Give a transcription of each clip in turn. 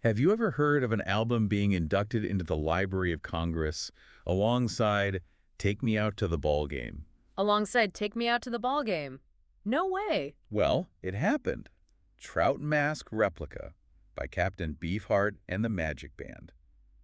Have you ever heard of an album being inducted into the Library of Congress alongside Take Me Out to the Ball Game? Alongside Take Me Out to the Ball Game. No way. Well, it happened. Trout Mask Replica by Captain Beefheart and the Magic Band.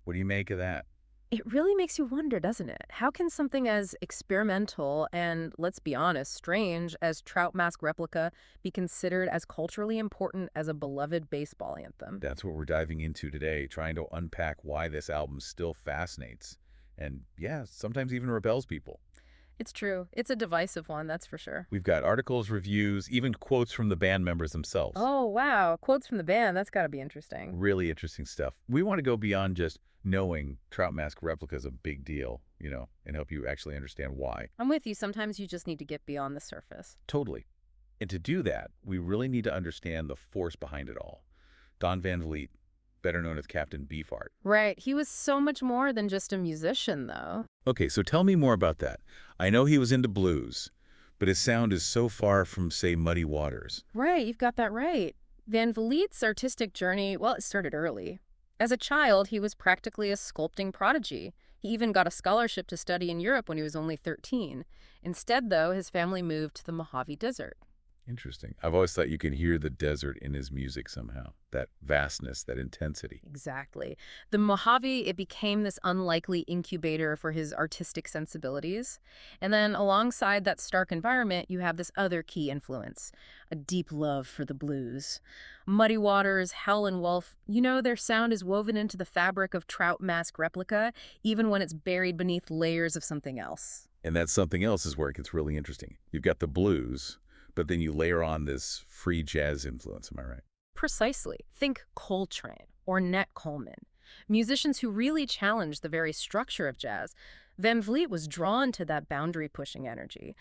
What do you make of that? It really makes you wonder, doesn't it? How can something as experimental and, let's be honest, strange as Trout Mask Replica be considered as culturally important as a beloved baseball anthem? That's what we're diving into today, trying to unpack why this album still fascinates and, yeah, sometimes even repels people. It's true. It's a divisive one, that's for sure. We've got articles, reviews, even quotes from the band members themselves. Oh, wow. Quotes from the band. That's got to be interesting. Really interesting stuff. We want to go beyond just knowing Trout Mask Replica is a big deal, and help you actually understand why. I'm with you. Sometimes you just need to get beyond the surface. Totally. And to do that, we really need to understand the force behind it all. Don Van Vliet, better known as Captain Beefheart. Right. He was so much more than just a musician, though. Okay, so tell me more about that. I know he was into blues, but his sound is so far from, say, Muddy Waters. Right, you've got that right. Van Vliet's artistic journey, well, it started early. As a child, he was practically a sculpting prodigy. He even got a scholarship to study in Europe when he was only 13. Instead, though, his family moved to the Mojave Desert. Interesting. I've always thought you could hear the desert in his music somehow. That vastness, that intensity. Exactly. The Mojave, it became this unlikely incubator for his artistic sensibilities. And then alongside that stark environment, you have this other key influence, a deep love for the blues. Muddy Waters, Howlin' Wolf, their sound is woven into the fabric of Trout Mask Replica, even when it's buried beneath layers of something else. And that something else is where it gets really interesting. You've got the blues, but then you layer on this free jazz influence, am I right? Precisely. Think Coltrane or Nat Coleman, musicians who really challenged the very structure of jazz. Van Vliet was drawn to that boundary-pushing energy.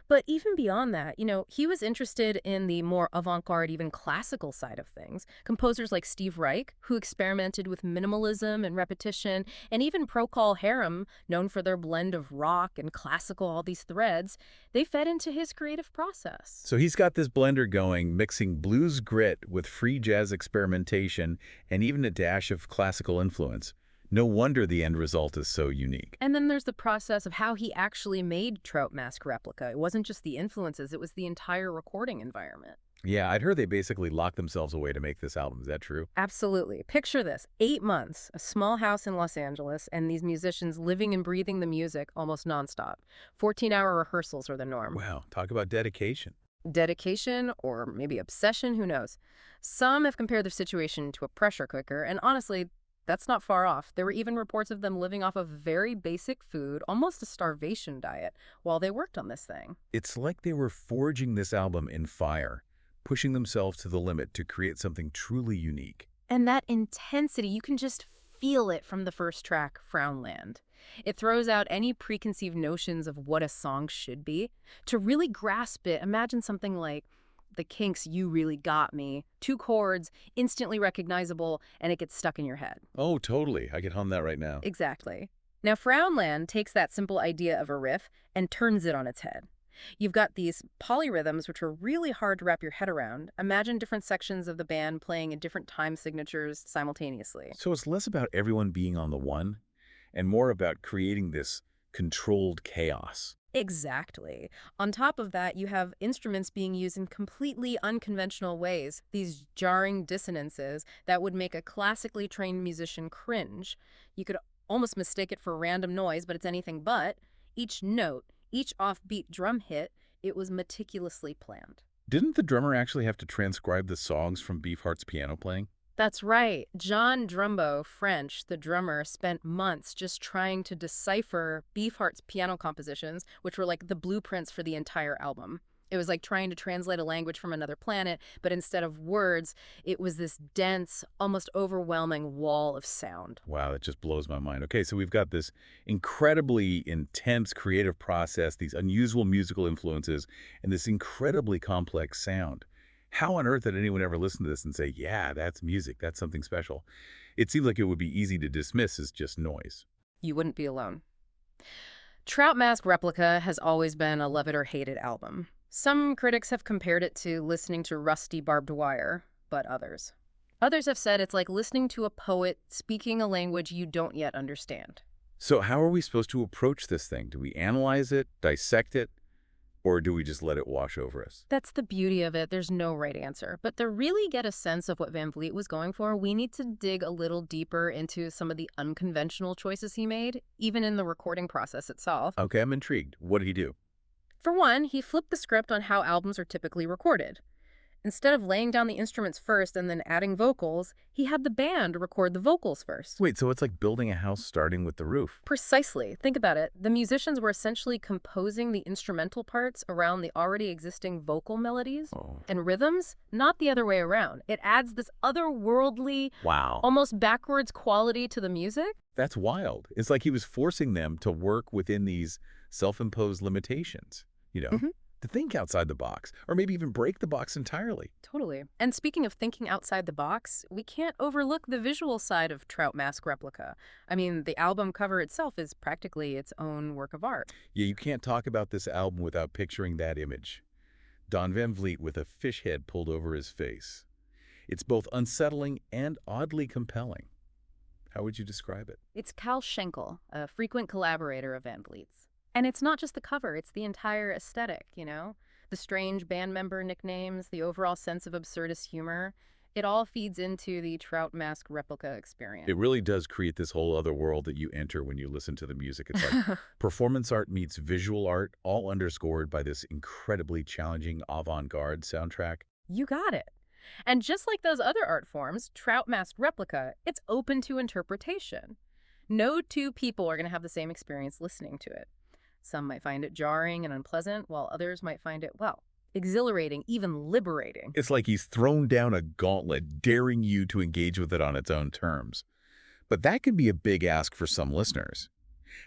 But even beyond that, he was interested in the more avant-garde, even classical side of things. Composers like Steve Reich, who experimented with minimalism and repetition, and even Procol Harum, known for their blend of rock and classical, all these threads, they fed into his creative process. So he's got this blender going, mixing blues grit with free jazz experimentation and even a dash of classical influence. No wonder the end result is so unique. And then there's the process of how he actually made Trout Mask Replica. It wasn't just the influences, it was the entire recording environment. Yeah, I'd heard they basically locked themselves away to make this album. Is that true? Absolutely. Picture this, 8 months, a small house in Los Angeles, and these musicians living and breathing the music almost nonstop. 14-hour rehearsals are the norm. Wow, talk about dedication. Dedication, or maybe obsession, who knows? Some have compared their situation to a pressure cooker, and honestly, that's not far off. There were even reports of them living off of very basic food, almost a starvation diet, while they worked on this thing. It's like they were forging this album in fire, pushing themselves to the limit to create something truly unique. And that intensity, you can just feel it from the first track, Frownland. It throws out any preconceived notions of what a song should be. To really grasp it, imagine something like The Kinks' You Really Got Me. 2 chords, instantly recognizable, and it gets stuck in your head. Oh, totally. I can hum that right now. Exactly. Now, Frownland takes that simple idea of a riff and turns it on its head. You've got these polyrhythms, which are really hard to wrap your head around. Imagine different sections of the band playing in different time signatures simultaneously. So it's less about everyone being on the one and more about creating this controlled chaos. Exactly. On top of that, you have instruments being used in completely unconventional ways, these jarring dissonances that would make a classically trained musician cringe. You could almost mistake it for random noise, but it's anything but. Each note, each offbeat drum hit, it was meticulously planned. Didn't the drummer actually have to transcribe the songs from Beefheart's piano playing? That's right. John Drumbo, French, the drummer, spent months just trying to decipher Beefheart's piano compositions, which were like the blueprints for the entire album. It was like trying to translate a language from another planet, but instead of words, it was this dense, almost overwhelming wall of sound. Wow, that just blows my mind. Okay, so we've got this incredibly intense creative process, these unusual musical influences, and this incredibly complex sound. How on earth did anyone ever listen to this and say, yeah, that's music, that's something special? It seems like it would be easy to dismiss as just noise. You wouldn't be alone. Trout Mask Replica has always been a love it or hate it album. Some critics have compared it to listening to rusty barbed wire, but others. Others have said it's like listening to a poet speaking a language you don't yet understand. So how are we supposed to approach this thing? Do we analyze it, dissect it, or do we just let it wash over us? That's the beauty of it. There's no right answer. But to really get a sense of what Van Vliet was going for, we need to dig a little deeper into some of the unconventional choices he made, even in the recording process itself. Okay, I'm intrigued. What did he do? For one, he flipped the script on how albums are typically recorded. Instead of laying down the instruments first and then adding vocals, he had the band record the vocals first. Wait, so it's like building a house starting with the roof. Precisely. Think about it. The musicians were essentially composing the instrumental parts around the already existing vocal melodies Oh. and rhythms, not the other way around. It adds this otherworldly, Wow. almost backwards quality to the music. That's wild. It's like he was forcing them to work within these self-imposed limitations, Mhm. to think outside the box, or maybe even break the box entirely. Totally. And speaking of thinking outside the box, we can't overlook the visual side of Trout Mask Replica. I mean, the album cover itself is practically its own work of art. Yeah, you can't talk about this album without picturing that image. Don Van Vliet with a fish head pulled over his face. It's both unsettling and oddly compelling. How would you describe it? It's Cal Schenkel, a frequent collaborator of Van Vliet's. And it's not just the cover, it's the entire aesthetic, The strange band member nicknames, the overall sense of absurdist humor. It all feeds into the Trout Mask Replica experience. It really does create this whole other world that you enter when you listen to the music. It's like performance art meets visual art, all underscored by this incredibly challenging avant-garde soundtrack. You got it. And just like those other art forms, Trout Mask Replica, it's open to interpretation. No two people are going to have the same experience listening to it. Some might find it jarring and unpleasant, while others might find it, well, exhilarating, even liberating. It's like he's thrown down a gauntlet, daring you to engage with it on its own terms. But that can be a big ask for some listeners.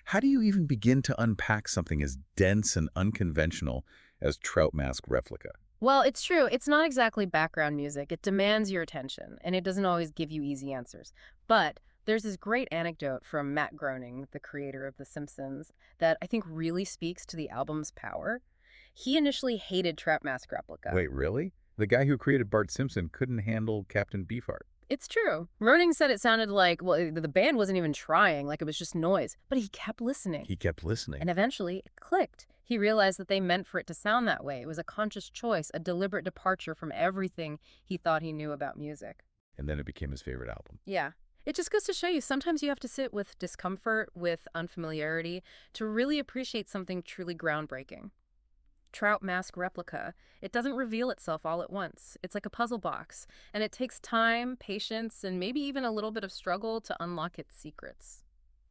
How do you even begin to unpack something as dense and unconventional as Trout Mask Replica? Well, it's true. It's not exactly background music. It demands your attention, and it doesn't always give you easy answers. But there's this great anecdote from Matt Groening, the creator of The Simpsons, that I think really speaks to the album's power. He initially hated Trout Mask Replica. Wait, really? The guy who created Bart Simpson couldn't handle Captain Beefheart. It's true. Groening said it sounded like, well, the band wasn't even trying, like it was just noise. But he kept listening. He kept listening. And eventually, it clicked. He realized that they meant for it to sound that way. It was a conscious choice, a deliberate departure from everything he thought he knew about music. And then it became his favorite album. Yeah. It just goes to show you, sometimes you have to sit with discomfort, with unfamiliarity, to really appreciate something truly groundbreaking. Trout Mask Replica, it doesn't reveal itself all at once. It's like a puzzle box, and it takes time, patience, and maybe even a little bit of struggle to unlock its secrets.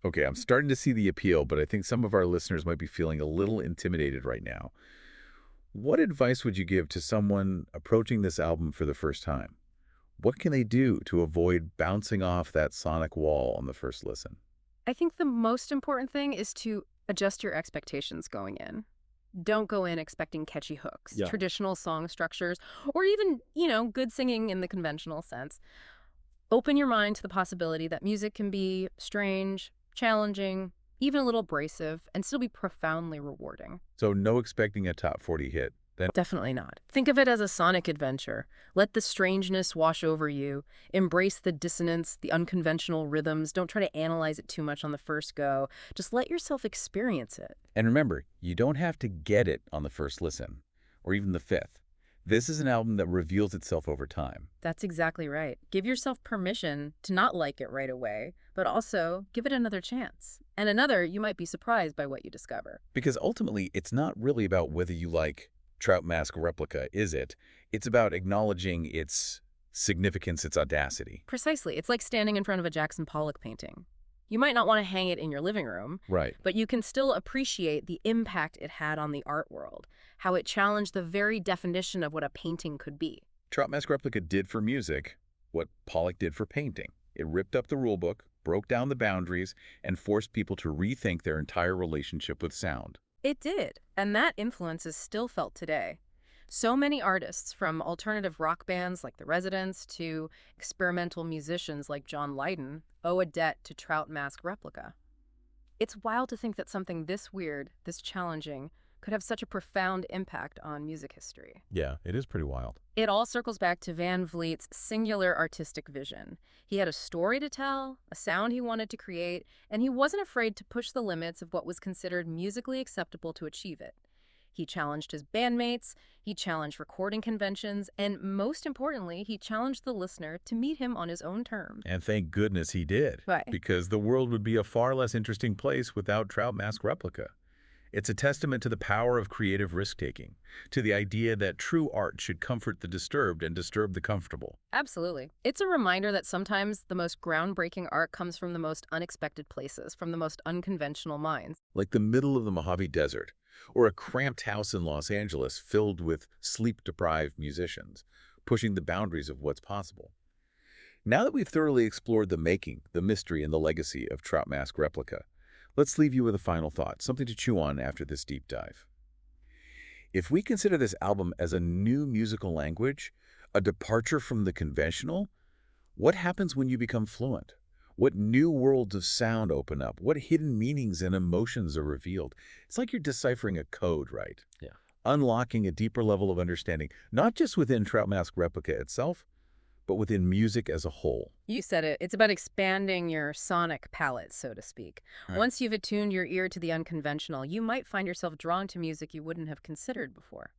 Okay, I'm starting to see the appeal, but I think some of our listeners might be feeling a little intimidated right now. What advice would you give to someone approaching this album for the first time? What can they do to avoid bouncing off that sonic wall on the first listen? I think the most important thing is to adjust your expectations going in. Don't go in expecting catchy hooks, Yeah. traditional song structures, or even, good singing in the conventional sense. Open your mind to the possibility that music can be strange, challenging, even a little abrasive, and still be profoundly rewarding. So no expecting a top 40 hit. Then Definitely not. Think of it as a sonic adventure. Let the strangeness wash over you. Embrace the dissonance, the unconventional rhythms. Don't try to analyze it too much on the first go. Just let yourself experience it. And remember, you don't have to get it on the first listen, or even the fifth. This is an album that reveals itself over time. That's exactly right. Give yourself permission to not like it right away, but also give it another chance. And another, you might be surprised by what you discover. Because ultimately, it's not really about whether you like Trout Mask Replica, is it? It's about acknowledging its significance, its audacity. Precisely. It's like standing in front of a Jackson Pollock painting. You might not want to hang it in your living room, Right. but you can still appreciate the impact it had on the art world, how it challenged the very definition of what a painting could be. Trout Mask Replica did for music what Pollock did for painting. It ripped up the rulebook, broke down the boundaries, and forced people to rethink their entire relationship with sound. It did, and that influence is still felt today. So many artists, from alternative rock bands like The Residents to experimental musicians like John Lydon, owe a debt to Trout Mask Replica. It's wild to think that something this weird, this challenging, could have such a profound impact on music history. Yeah, it is pretty wild. It all circles back to Van Vliet's singular artistic vision. He had a story to tell, a sound he wanted to create, and he wasn't afraid to push the limits of what was considered musically acceptable to achieve it. He challenged his bandmates, he challenged recording conventions, and most importantly, he challenged the listener to meet him on his own terms. And thank goodness he did, Right. because the world would be a far less interesting place without Trout Mask Replica. It's a testament to the power of creative risk-taking, to the idea that true art should comfort the disturbed and disturb the comfortable. Absolutely. It's a reminder that sometimes the most groundbreaking art comes from the most unexpected places, from the most unconventional minds. Like the middle of the Mojave Desert, or a cramped house in Los Angeles filled with sleep-deprived musicians, pushing the boundaries of what's possible. Now that we've thoroughly explored the making, the mystery, and the legacy of Trout Mask Replica, let's leave you with a final thought, something to chew on after this deep dive. If we consider this album as a new musical language, a departure from the conventional, what happens when you become fluent? What new worlds of sound open up? What hidden meanings and emotions are revealed? It's like you're deciphering a code, right? Yeah. Unlocking a deeper level of understanding, not just within Trout Mask Replica itself, but within music as a whole. You said it. It's about expanding your sonic palette, so to speak. Right. Once you've attuned your ear to the unconventional, you might find yourself drawn to music you wouldn't have considered before.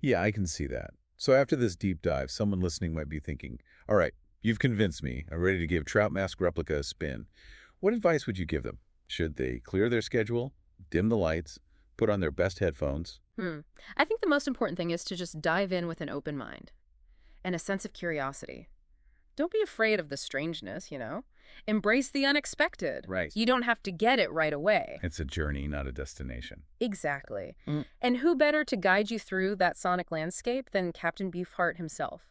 Yeah, I can see that. So after this deep dive, someone listening might be thinking, all right, you've convinced me. I'm ready to give Trout Mask Replica a spin. What advice would you give them? Should they clear their schedule, dim the lights, put on their best headphones? I think the most important thing is to just dive in with an open mind and a sense of curiosity. Don't be afraid of the strangeness, Embrace the unexpected. Right. You don't have to get it right away. It's a journey, not a destination. Exactly. Mm. And who better to guide you through that sonic landscape than Captain Beefheart himself?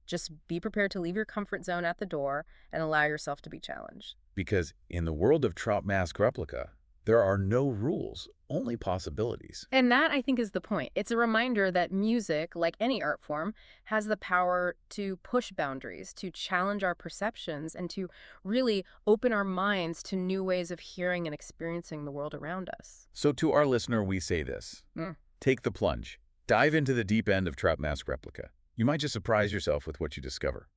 Just be prepared to leave your comfort zone at the door and allow yourself to be challenged. Because in the world of Trout Mask Replica, there are no rules, only possibilities. And that, I think, is the point. It's a reminder that music, like any art form, has the power to push boundaries, to challenge our perceptions, and to really open our minds to new ways of hearing and experiencing the world around us. So to our listener, we say this. Take the plunge. Dive into the deep end of Trout Mask Replica. You might just surprise yourself with what you discover.